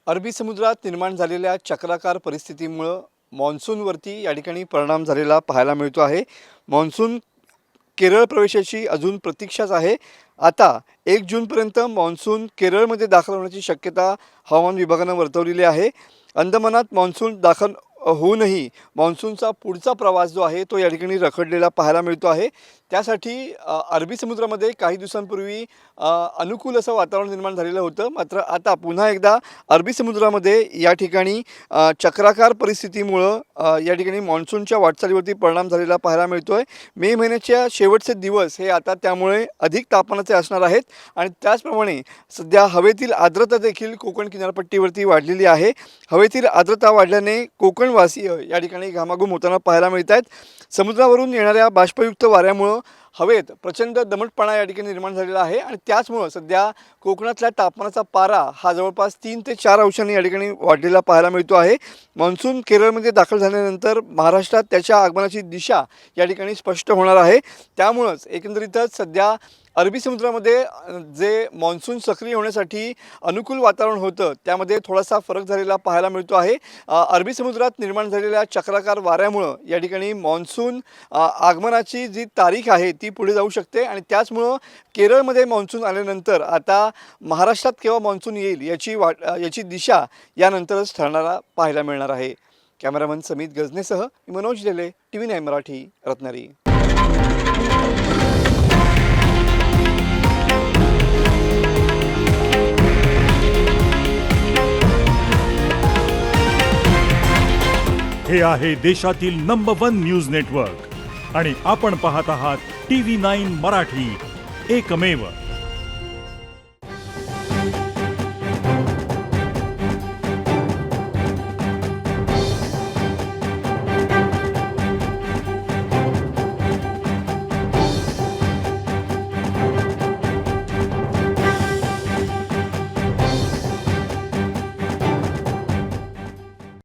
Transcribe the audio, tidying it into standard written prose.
अरबी समुद्रात निर्माण झालेल्या चक्राकार परिस्थितीमुळे मान्सूनवरती या ठिकाणी परिणाम झालेला पाहायला मिळतो आहे। मान्सून केरळ प्रवेशाची अजून प्रतीक्षाच आहे। आता 1 जूनपर्यंत मान्सून केरळमध्ये दाखल होण्याची शक्यता हवामान विभागाने वर्तवलेली आहे। अंदमानात मान्सून दाखल होऊनही मान्सूनचा पुढचा प्रवास जो आहे तो या ठिकाणी रखडलेला पाहायला मिळतो आहे। त्यासाठी अरबी समुद्रामध्ये काही दिवसांपूर्वी अनुकूल असं वातावरण निर्माण झालेलं होतं। मात्र आता पुन्हा एकदा अरबी समुद्रामध्ये या ठिकाणी चक्राकार परिस्थितीमुळे या ठिकाणी मान्सूनच्या वाटचालीवरती परिणाम झालेला पाहायला मिळतोय। मे महिन्याच्या शेवटचे दिवस हे आता त्यामुळे अधिक तापमानाचे असणार आहेत आणि त्याचप्रमाणे सध्या हवेतील आर्द्रता देखील कोकण किनारपट्टीवरती वाढलेली आहे। हवेतील आर्द्रता वाढल्याने कोकणवासीय या ठिकाणी घामाघूम होताना पाहायला मिळत आहेत। समुद्रावरून येणाऱ्या बाष्पयुक्त वाऱ्यामुळे हवेत प्रचंड दमटपणा या ठिकाणी निर्माण झालेला आहे आणि त्याचमुळे सध्या कोकणातल्या तापमानाचा पारा हा जवळपास 3 ते 4 अंशांनी या ठिकाणी वाढलेला पाहायला मिळतो आहे। मान्सून केरळमध्ये दाखल झाल्यानंतर महाराष्ट्रात त्याच्या आगमनाची दिशा या ठिकाणी स्पष्ट होणार आहे। त्यामुळेच एकंदरीतच सध्या अरबी समुद्रामध्ये जे मान्सून सक्रिय होण्यासाठी अनुकूल वातावरण होतं त्यामध्ये थोडासा फरक झालेला पाहायला मिळतो आहे। अरबी समुद्रात निर्माण झालेल्या चक्राकार वाऱ्यामुळे या ठिकाणी मान्सून आगमनाची जी तारीख आहे ती पुढे जाऊ शकते आणि त्याचमुळे केरळमध्ये मान्सून आल्यानंतर आता महाराष्ट्रात केव्हा मान्सून येईल याची दिशा यानंतरच ठरणारा पाहायला मिळणार आहे। कॅमेरामन समित गजनेसह मनोज लेले, TV9 मराठी, रत्नागिरी। हे आहे देशातील नंबर 1 न्यूज नेटवर्क आणि आपण पाहत आहात TV9 मराठी, एकमेव।